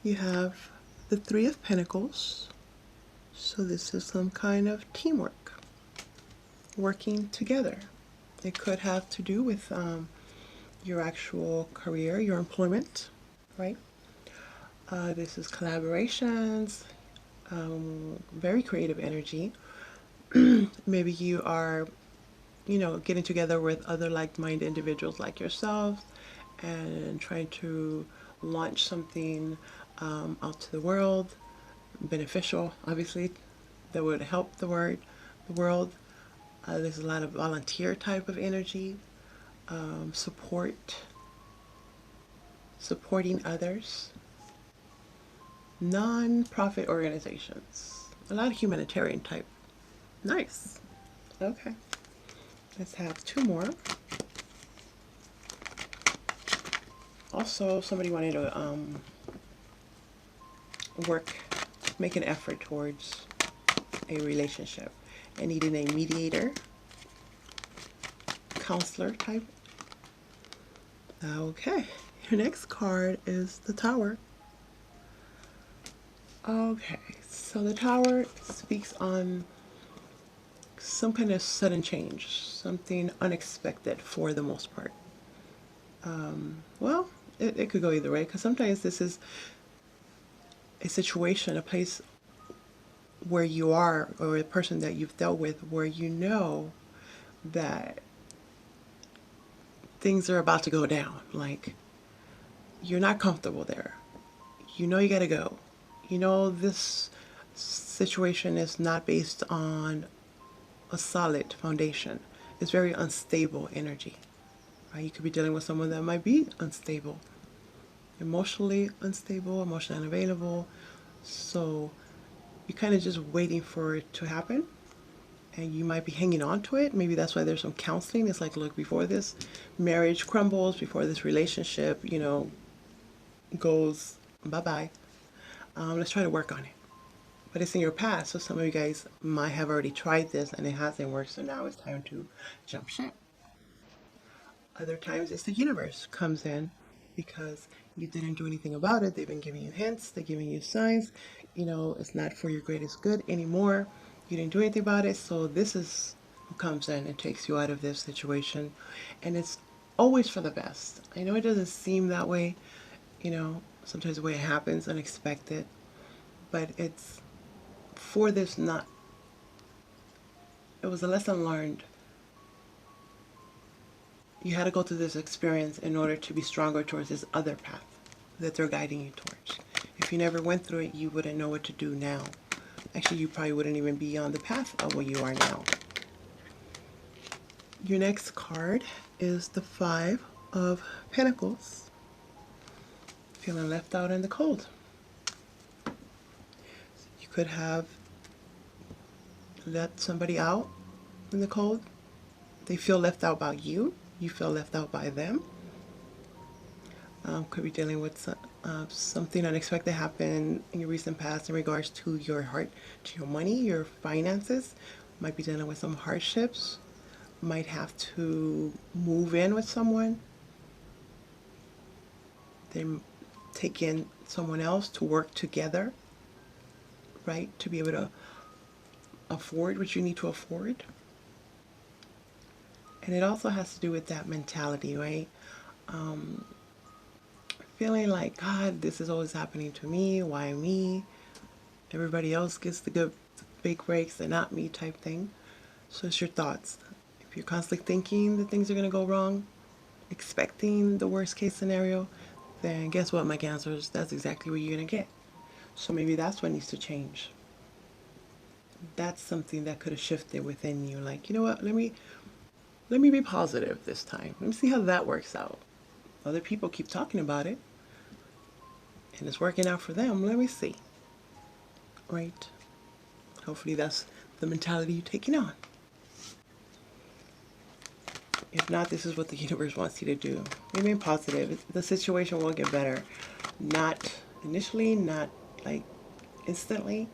you have the Three of Pentacles. So this is some kind of teamwork, working together. It could have to do with your actual career, your employment, right? This is collaborations, very creative energy. Maybe you are, getting together with other like-minded individuals like yourself and trying to launch something out to the world, beneficial, obviously, that would help the world. There's a lot of volunteer type of energy, supporting others, non-profit organizations, a lot of humanitarian type. Nice. Okay. Let's have two more. Also, somebody wanted to make an effort towards a relationship and needing a mediator, counselor type. Okay, your next card is the Tower. Okay, so the Tower speaks on some kind of sudden change, something unexpected for the most part. Well, it could go either way, because sometimes this is a situation, a place where you are, or a person that you've dealt with, where you know that things are about to go down. Like, you're not comfortable there. You know you gotta go. You know this situation is not based on a solid foundation. It's very unstable energy. Right? You could be dealing with someone that might be unstable, emotionally unstable, emotionally unavailable. So you're kind of just waiting for it to happen, and you might be hanging on to it. Maybe that's why there's some counseling. It's like, look, before this marriage crumbles, before this relationship, goes bye-bye, let's try to work on it. But it's in your past, so some of you guys might have already tried this and it hasn't worked, so now it's time to jump ship. Other times it's the universe comes in because you didn't do anything about it. They've been giving you hints, they're giving you signs. It's not for your greatest good anymore. You didn't do anything about it, so this is who comes in and takes you out of this situation. And it's always for the best. I know it doesn't seem that way, sometimes the way it happens, unexpected, but it's for this it was a lesson learned. You had to go through this experience in order to be stronger towards this other path that they're guiding you towards. If you never went through it, you wouldn't know what to do now. Actually, you probably wouldn't even be on the path of where you are now. Your next card is the Five of Pentacles. Feeling left out in the cold. You could have let somebody out in the cold. They feel left out by you. You feel left out by them. Could be dealing with something unexpected happened in your recent past in regards to your heart, to your money, your finances. Might be dealing with some hardships. Might have to move in with someone. They take in someone else to work together, right? To be able to afford what you need to afford. And it also has to do with that mentality, right? Feeling like, God, this is always happening to me. Why me? Everybody else gets the good big breaks and not me type thing. So it's your thoughts. If you're constantly thinking that things are going to go wrong, expecting the worst case scenario, then guess what, my Cancers? That's exactly what you're going to get. So maybe that's what needs to change. That's something that could have shifted within you. Like, you know what? Let me be positive this time. Let me see how that works out. Other people keep talking about it, and it's working out for them. Let me see. Right? Hopefully that's the mentality you're taking on. If not, this is what the universe wants you to do. Remain positive. The situation will get better. Not initially, not like instantly,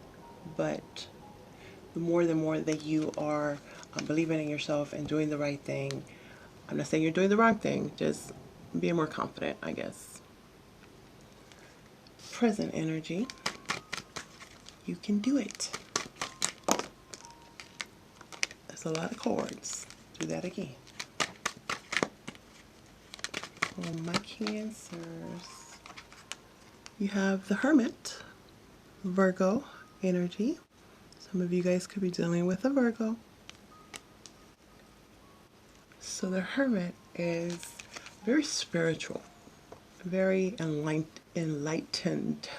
but the more that you are believing in yourself and doing the right thing. I'm not saying you're doing the wrong thing, just being more confident, I guess. present energy. You can do it. That's a lot of cards. Do that again. Oh, my Cancers. You have the Hermit, Virgo energy. Some of you guys could be dealing with a Virgo. So the Hermit is very spiritual, very enlightened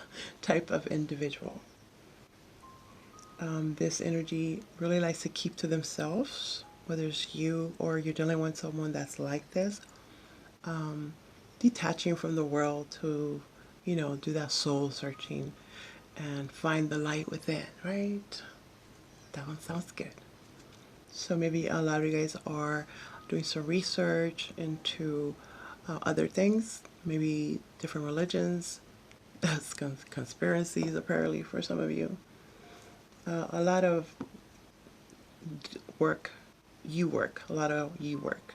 type of individual. This energy really likes to keep to themselves, whether it's you or you're dealing with someone that's like this. Detaching from the world to, do that soul searching and find the light within, right? That one sounds good. So maybe a lot of you guys are doing some research into other things, maybe different religions, conspiracies apparently for some of you. A lot of work, a lot of you work.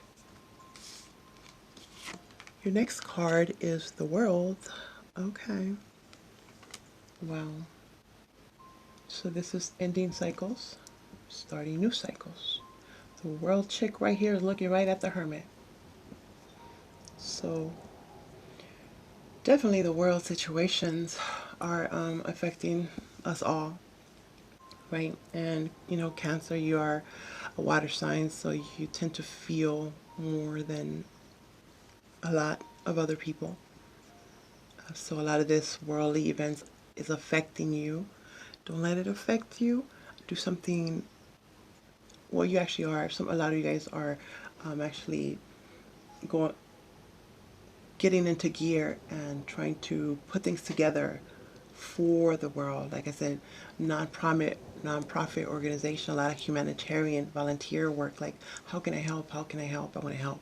Your next card is the World. Okay. Wow. So this is ending cycles, starting new cycles. The World chick right here is looking right at the Hermit. So definitely the world situations are affecting us all, right? And Cancer, you are a water sign, so you tend to feel more than a lot of other people. So a lot of this worldly events is affecting you. Don't let it affect you. Do something. Well, you actually are. A lot of you guys are actually getting into gear and trying to put things together for the world. Like I said, non-profit organization, a lot of humanitarian volunteer work. Like, how can I help? How can I help? I want to help.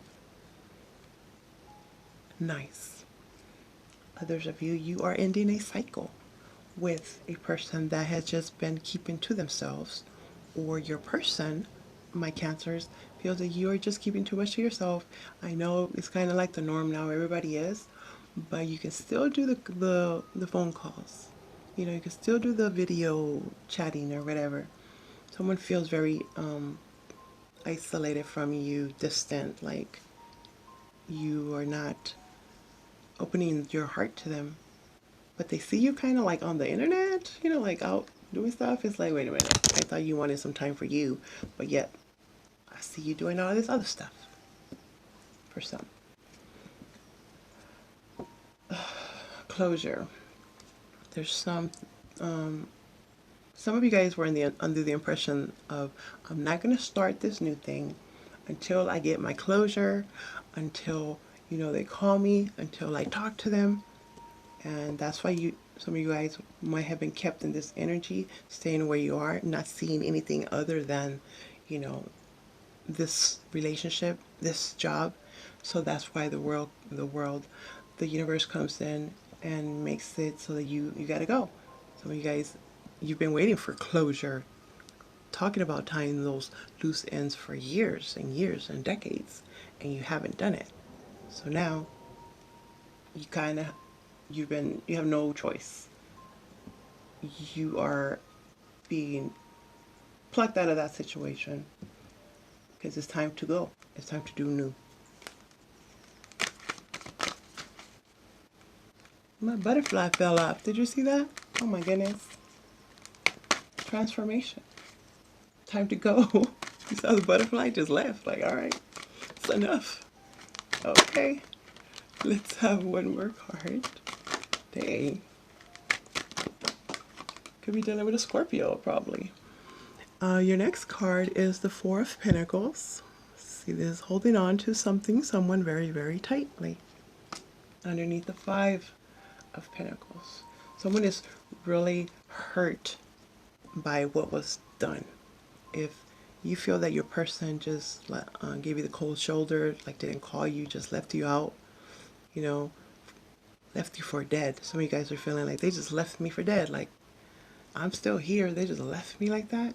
Nice. Others of you, you are ending a cycle with a person that has just been keeping to themselves, or your person, my Cancers, feels that you are just keeping too much to yourself. I know it's kind of like the norm now, everybody is, but you can still do the phone calls. You can still do the video chatting or whatever. Someone feels very isolated from you, distant, like you are not opening your heart to them. But they see you kind of like on the internet, like out doing stuff. It's like, wait a minute, I thought you wanted some time for you, but yet I see you doing all this other stuff for some. Closure. There's some of you guys were under the impression of, I'm not going to start this new thing until I get my closure, until they call me, until I talk to them. And that's why some of you guys might have been kept in this energy, staying where you are, not seeing anything other than, this relationship, this job. So that's why the universe comes in and makes it so that you got to go. Some of you guys, you've been waiting for closure, talking about tying those loose ends for years and years and decades, and you haven't done it. So now you have no choice. You are being plucked out of that situation because it's time to go. It's time to do new. My butterfly fell off. Did you see that? Oh my goodness. Transformation. Time to go. You saw the butterfly just left. Like, all right, it's enough. Okay. Let's have one more card. Dang. Could be dealing with a Scorpio, probably. Your next card is the Four of Pentacles. See this, holding on to someone very, very tightly. Underneath the Five of Pentacles. Someone is really hurt by what was done. If you feel that your person just gave you the cold shoulder, like didn't call you, just left you out, left you for dead. Some of you guys are feeling like they just left me for dead. Like, I'm still here. They just left me like that.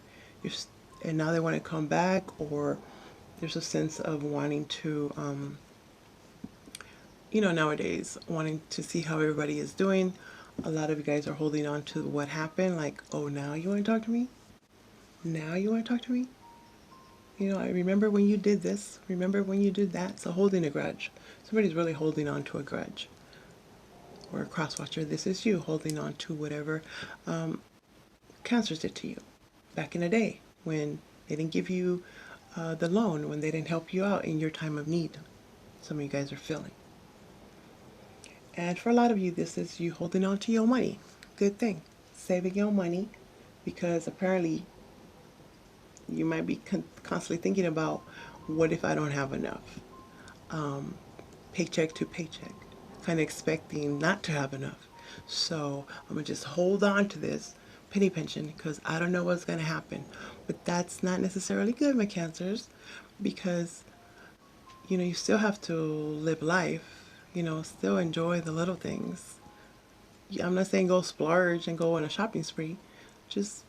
And now they want to come back, or there's a sense of wanting to, nowadays, wanting to see how everybody is doing, A lot of you guys are holding on to what happened, like, oh, now you want to talk to me? Now you want to talk to me? You know, I remember when you did this, remember when you did that. So holding a grudge. Somebody's really holding on to a grudge. Or a cross watcher, this is you holding on to whatever cancers did to you back in the day when they didn't give you the loan, when they didn't help you out in your time of need. Some of you guys are feeling. And for a lot of you, this is you holding on to your money. Good thing. Saving your money, because apparently you might be constantly thinking about, what if I don't have enough? Paycheck to paycheck. Kind of expecting not to have enough. So I'm going to just hold on to this penny pension because I don't know what's going to happen. But that's not necessarily good, my Cancers, because, you know, you still have to live life. You know, still enjoy the little things. I'm not saying go splurge and go on a shopping spree. Just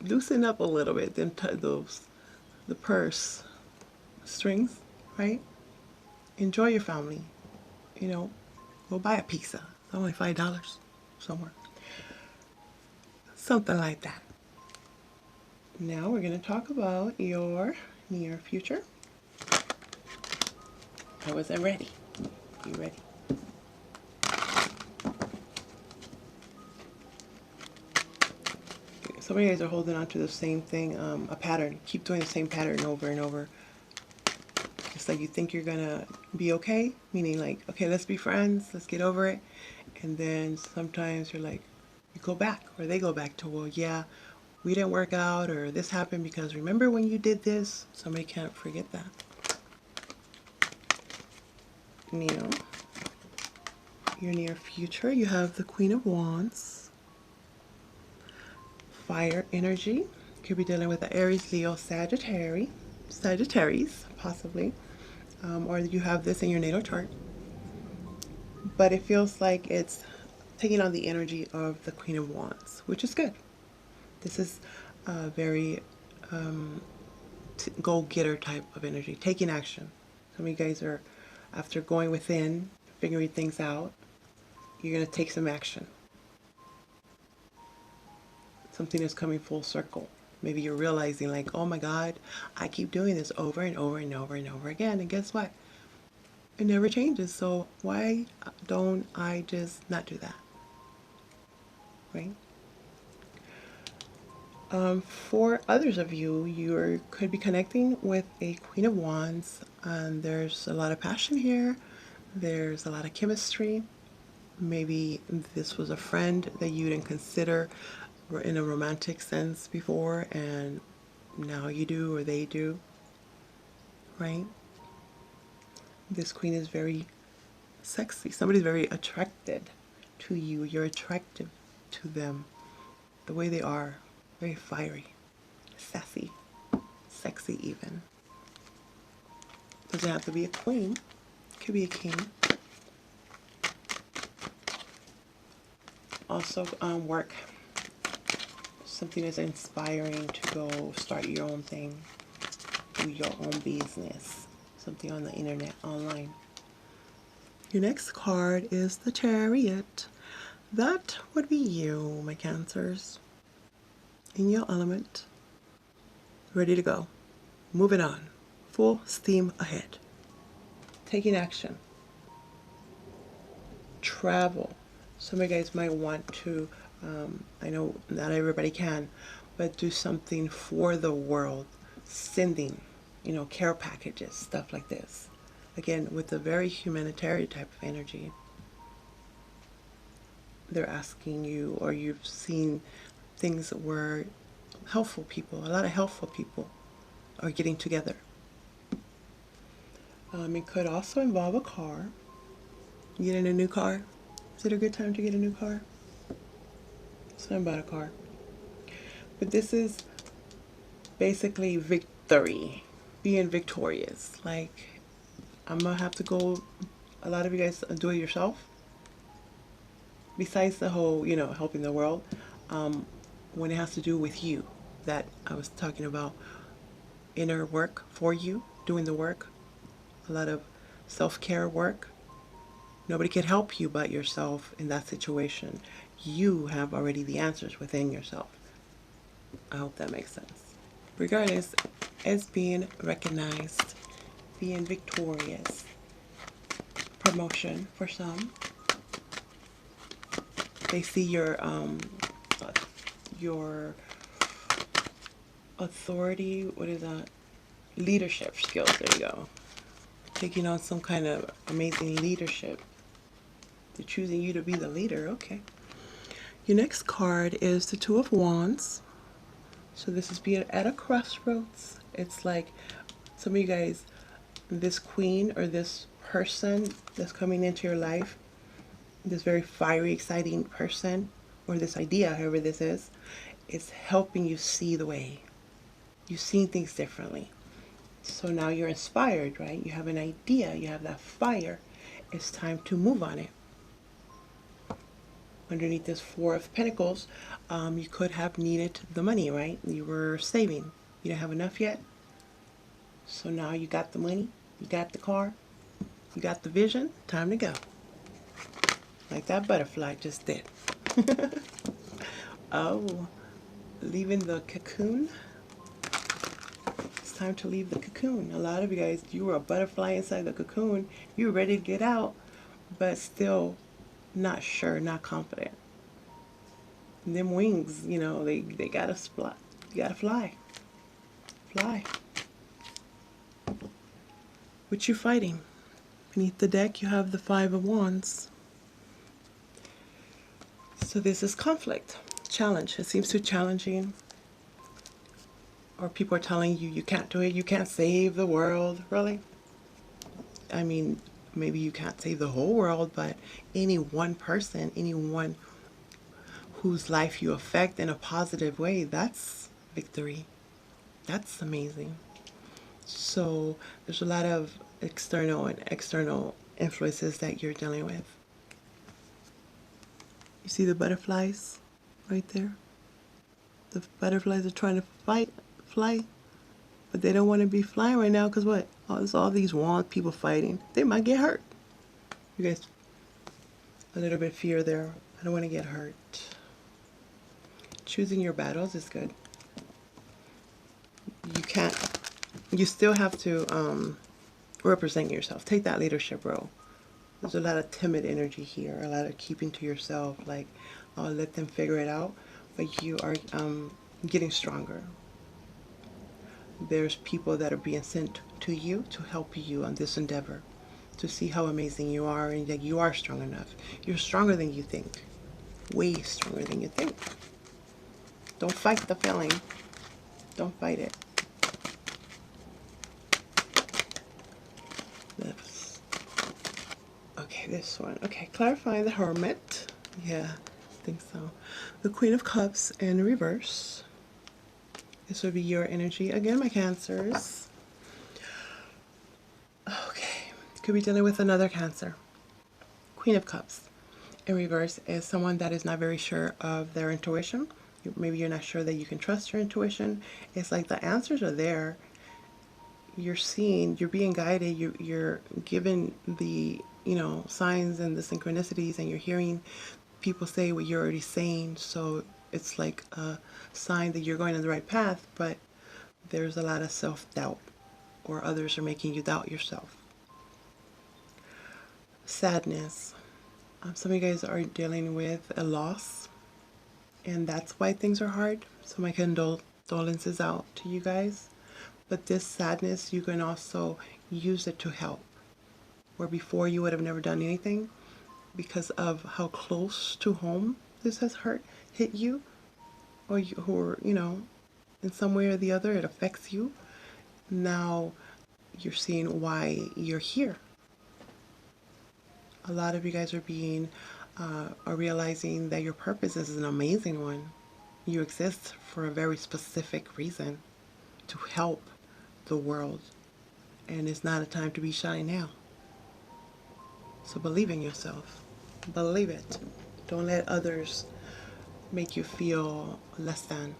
loosen up a little bit. Then the purse strings, right? Enjoy your family. You know, go buy a pizza. It's only $5 somewhere. Something like that. Now we're going to talk about your near future. I wasn't ready. You ready? Some of you guys are holding on to the same thing, a pattern. Keep doing the same pattern over and over. It's like you think you're gonna be okay, meaning like, okay, let's be friends, let's get over it. And then sometimes you're like, you go back, or they go back to, well, yeah, we didn't work out, or this happened because remember when you did this? Somebody can't forget that. Now, your near future, you have the Queen of Wands. Fire energy. Could be dealing with the Aries, Leo, Sagittarius, possibly. Or you have this in your natal chart. But it feels like it's taking on the energy of the Queen of Wands, which is good. This is a very go-getter type of energy, taking action. Some of you guys are, after going within, figuring things out, you're going to take some action. Something is coming full circle. Maybe you're realizing like, oh my God, I keep doing this over and over and over and over again. And guess what? It never changes. So why don't I just not do that? Right? For others of you, you could be connecting with a Queen of Wands. And there's a lot of passion here. There's a lot of chemistry. Maybe this was a friend that you didn't consider in a romantic sense before, and now you do, or they do, right? This Queen is very sexy. Somebody's very attracted to you. You're attractive to them. The way they are, very fiery, sassy, sexy even. Doesn't have to be a queen. Could be a king. Also, work. Something that's inspiring to go start your own thing, do your own business, something on the internet, online. Your next card is the Chariot. That would be you, my Cancers, in your element, ready to go, moving on, full steam ahead, taking action, travel. Some of you guys might want to, I know not everybody can, but do something for the world, sending, you know, care packages, stuff like this. Again, with a very humanitarian type of energy. They're asking you, or you've seen things where helpful people, a lot of helpful people are getting together. It could also involve a car. Getting a new car. Is it a good time to get a new car? It's not about a car. But this is basically victory. Being victorious. Like, I'm going to have to go, a lot of you guys do it yourself. Besides the whole, you know, helping the world, when it has to do with you, that I was talking about, inner work for you, doing the work, a lot of self-care work, Nobody can help you but yourself in that situation. You have already the answers within yourself. I hope that makes sense. Regardless, as being recognized, being victorious, promotion for some. They see your authority, what is that? Leadership skills, there you go. Taking on some kind of amazing leadership. They're choosing you to be the leader, okay. Your next card is the Two of Wands. So this is being at a crossroads. It's like some of you guys, this queen or this person that's coming into your life, this very fiery, exciting person, or this idea, however this is helping you see the way. You've seen things differently. So now you're inspired, right? You have an idea, you have that fire. It's time to move on it. Underneath this Four of Pentacles, you could have needed the money, right? You were saving. You didn't have enough yet. So now you got the money, you got the car, you got the vision, time to go. Like that butterfly just did. Oh, leaving the cocoon. It's time to leave the cocoon. A lot of you guys, you were a butterfly inside the cocoon. You were ready to get out, but still not sure, not confident. And them wings, you know, they gotta fly. You gotta fly. Fly. What you fighting? Beneath the deck, you have the Five of Wands. So this is conflict, challenge. It seems too challenging. Or people are telling you, you can't do it, you can't save the world. Really? I mean, maybe you can't save the whole world, but any one person, anyone whose life you affect in a positive way, that's victory. That's amazing. So there's a lot of external and external influences that you're dealing with. You see the butterflies right there? The butterflies are trying to fly, but they don't want to be flying right now because what? Oh, there's all these wand people fighting. They might get hurt. You guys, a little bit of fear there. I don't want to get hurt. Choosing your battles is good. You still have to represent yourself. Take that leadership role. There's a lot of timid energy here, a lot of keeping to yourself, like, oh, let them figure it out. But you are getting stronger. There's people that are being sent to you to help you on this endeavor, to see how amazing you are and that you are strong enough. You're stronger than you think. Way stronger than you think. Don't fight the feeling. Don't fight it. Okay, this one. Okay, clarifying the Hermit. Yeah, I think so. The Queen of Cups in reverse. This would be your energy. Again, my Cancers. Okay, could be dealing with another Cancer. Queen of Cups in reverse is someone that is not very sure of their intuition. Maybe you're not sure that you can trust your intuition. It's like the answers are there. You're seeing, you're being guided, you're given the, you know, signs and the synchronicities, and you're hearing people say what you're already saying. So it's like a sign that you're going in the right path, but there's a lot of self-doubt, or others are making you doubt yourself. Sadness. Some of you guys are dealing with a loss, and that's why things are hard. So my condolences out to you guys. But this sadness, you can also use it to help. Where before you would have never done anything because of how close to home this has hit you, or you know, in some way or the other, it affects you. Now you're seeing why you're here. A lot of you guys are realizing that your purpose is an amazing one. You exist for a very specific reason, to help the world, and it's not a time to be shy now. So believe in yourself. Believe it. Don't let others make you feel less than.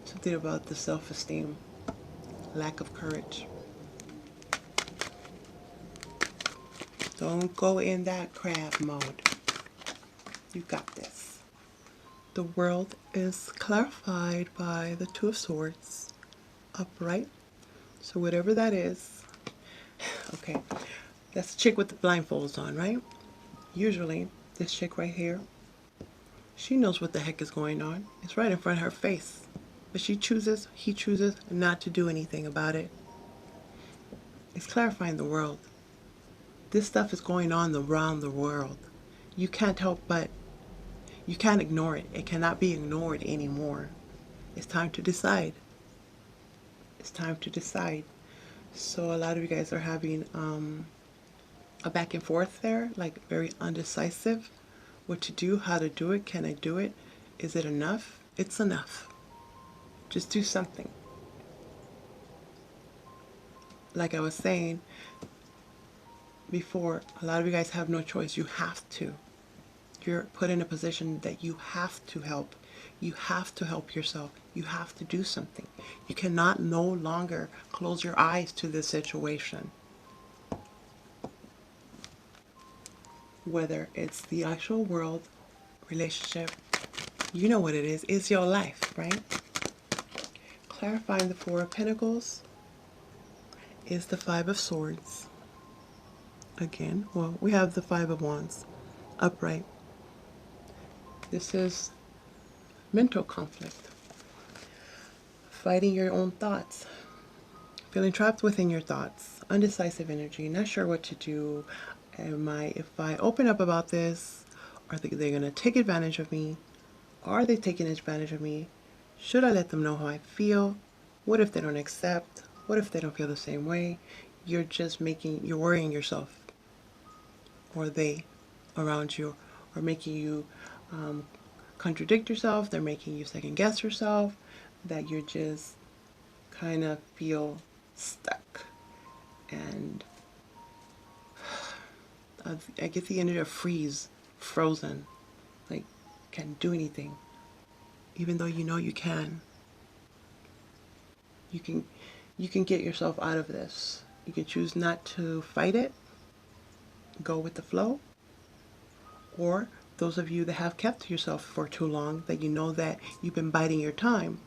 Something about the self-esteem, lack of courage. Don't go in that crab mode. You got this. The world is clarified by the Two of Swords, upright. So whatever that is, okay, that's the chick with the blindfolds on, right? Usually, this chick right here, she knows what the heck is going on. It's right in front of her face. But he chooses not to do anything about it. It's clarifying the world. This stuff is going on around the world. You can't help but, you can't ignore it. It cannot be ignored anymore. It's time to decide. It's time to decide. So a lot of you guys are having a back and forth there, like very undecisive. What to do, how to do it, can I do it? Is it enough? It's enough. Just do something. Like I was saying before, a lot of you guys have no choice. You have to. You're put in a position that you have to help. You have to help yourself. You have to do something. You cannot no longer close your eyes to this situation. Whether it's the actual world, relationship, you know what it is. It's your life, right? Clarifying the Four of Pentacles is the Five of Swords. Again, well, we have the Five of Wands, upright. This is mental conflict. Fighting your own thoughts. Feeling trapped within your thoughts. Undecisive energy. Not sure what to do. If I open up about this, are they going to take advantage of me? Are they taking advantage of me? Should I let them know how I feel? What if they don't accept? What if they don't feel the same way? You're worrying yourself. Or they around you are making you contradict yourself. They're making you second guess yourself. That you just kind of feel stuck. And I get the energy of frozen. Like, can't do anything. Even though you know you can. You can get yourself out of this. You can choose not to fight it. Go with the flow. Or those of you that have kept yourself for too long, that you know that you've been biting your tongue,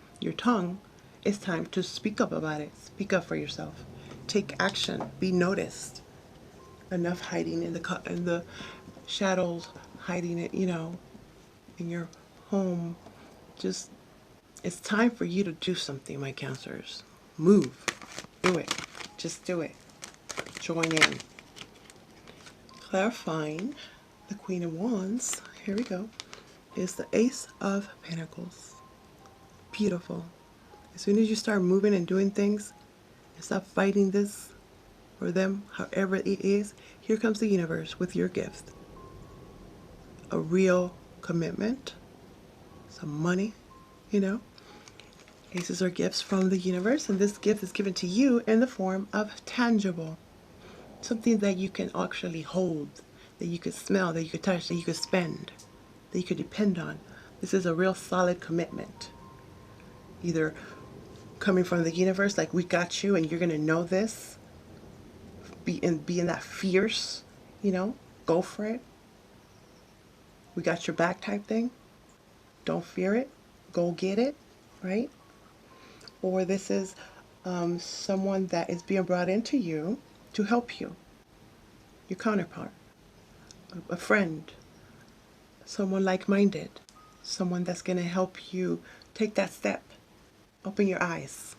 it's time to speak up about it. Speak up for yourself. Take action. Be noticed. Enough hiding in the shadows, hiding it, in your home. Just, it's time for you to do something, my Cancers. Move. Do it. Just do it. Join in. Clarifying the Queen of Wands, here we go, is the Ace of Pentacles. Beautiful. As soon as you start moving and doing things, and stop fighting this or them, however it is, here comes the universe with your gift. A real commitment, some money, Aces are gifts from the universe, and this gift is given to you in the form of tangible. Something that you can actually hold, that you could smell, that you could touch, that you could spend, that you could depend on. This is a real solid commitment. Either coming from the universe, like we got you and you're going to know this. Be in that fierce, go for it. We got your back type thing. Don't fear it. Go get it, right? Or this is someone that is being brought into you to help you. Your counterpart. A friend. Someone like-minded. Someone that's going to help you take that step. Open your eyes.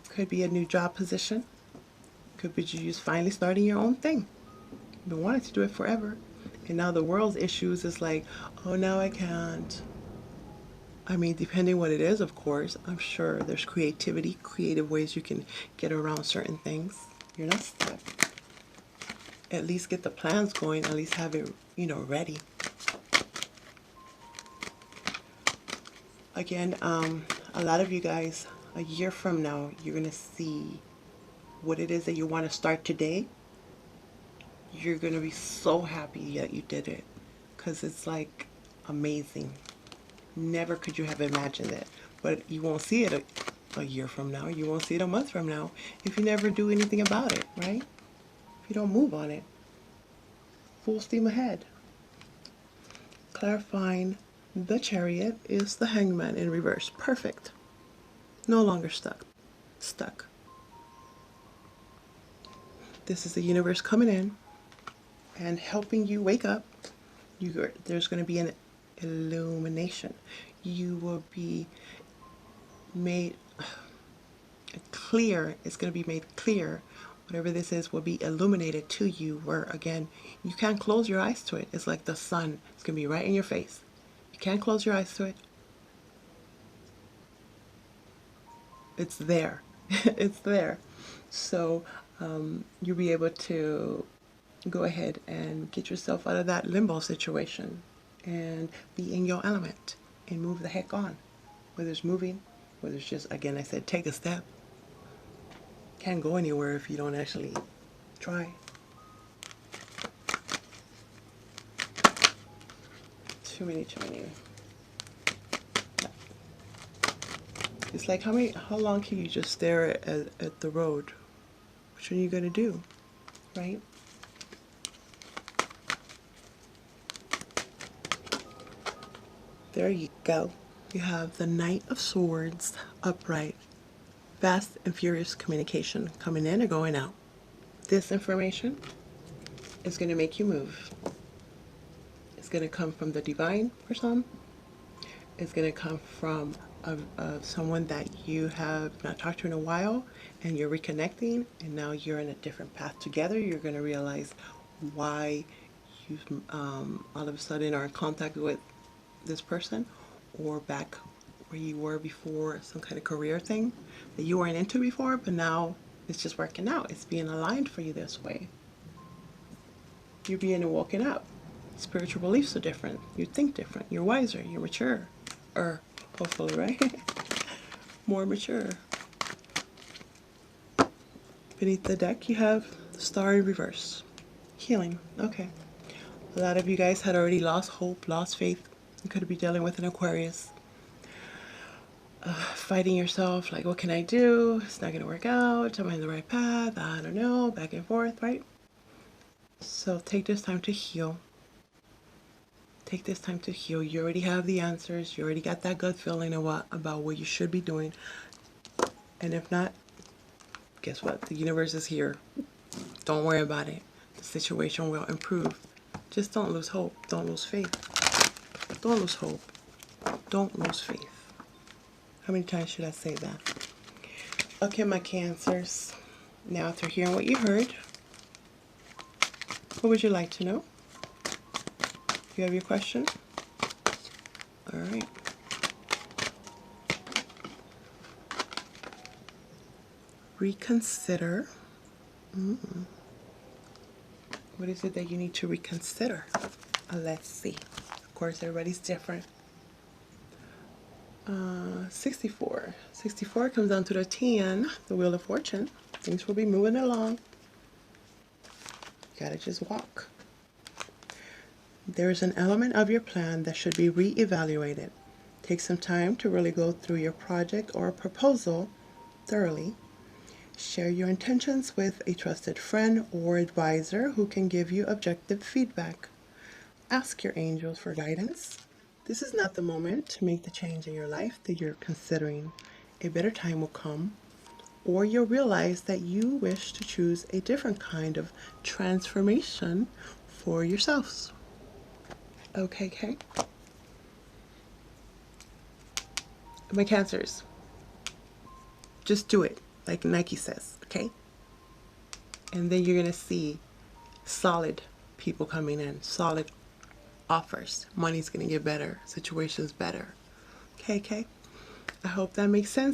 Could be a new job position. Could be you just finally starting your own thing. You've been wanting to do it forever. And now the world's issues is like, oh, now I can't. I mean, depending what it is, of course, I'm sure there's creative ways you can get around certain things. You're not stuck. At least get the plans going. At least have it, ready. Again, a lot of you guys, a year from now, you're going to see what it is that you want to start today. You're going to be so happy that you did it. Because it's like amazing. Never could you have imagined it. But you won't see it a year from now. You won't see it a month from now if you never do anything about it, right? if you don't move on it. Full steam ahead. Clarifying the Chariot is the Hangman in reverse. Perfect. No longer stuck. Stuck. This is the universe coming in and helping you wake up. There's going to be an illumination. You will be made clear. It's going to be made clear. Whatever this is will be illuminated to you, where again, you can't close your eyes to it. It's like the sun. It's going to be right in your face. You can't close your eyes to it. It's there. It's there. So you'll be able to go ahead and get yourself out of that limbo situation and be in your element and move the heck on. Whether it's moving, whether it's just, again, I said, take a step. Can't go anywhere if you don't actually try. Too many. It's like, how long can you just stare at the road? Which one are you going to do, right? There you go. You have the Knight of Swords upright. Fast and furious communication coming in or going out. This information is going to make you move. It's going to come from the divine for some. It's going to come from someone that you have not talked to in a while, and you're reconnecting, and now you're in a different path together. You're going to realize why you all of a sudden are in contact with this person, or back where you were before, some kind of career thing that you weren't into before, but now it's just working out. It's being aligned for you this way. You're being woken up. Spiritual beliefs are different. You think different. You're wiser. You're mature. Or hopefully, right? More mature. Beneath the deck, you have the Star in reverse. Healing. Okay. A lot of you guys had already lost hope, lost faith. You could be dealing with an Aquarius. Fighting yourself, like, what can I do? It's not going to work out. Am I in the right path? I don't know. Back and forth, right? So take this time to heal. Take this time to heal. You already have the answers. You already got that gut feeling of about what you should be doing. And if not, guess what? The universe is here. Don't worry about it. The situation will improve. Just don't lose hope. Don't lose faith. Don't lose hope. Don't lose faith. How many times should I say that? Okay, my Cancers. Now, after hearing what you heard, what would you like to know? You have your question? All right. Reconsider. What is it that you need to reconsider? Let's see. Of course, everybody's different. 64. 64 comes down to the 10, the Wheel of Fortune. Things will be moving along. You gotta just walk. There's an element of your plan that should be re-evaluated. Take some time to really go through your project or proposal thoroughly. Share your intentions with a trusted friend or advisor who can give you objective feedback. Ask your angels for guidance. This is not the moment to make the change in your life that you're considering. A better time will come, or you'll realize that you wish to choose a different kind of transformation for yourselves. Okay. My Cancers, just do it, like Nike says, okay? And then you're going to see solid people coming in, solid offers. Money's going to get better, situation's better. Okay. I hope that makes sense.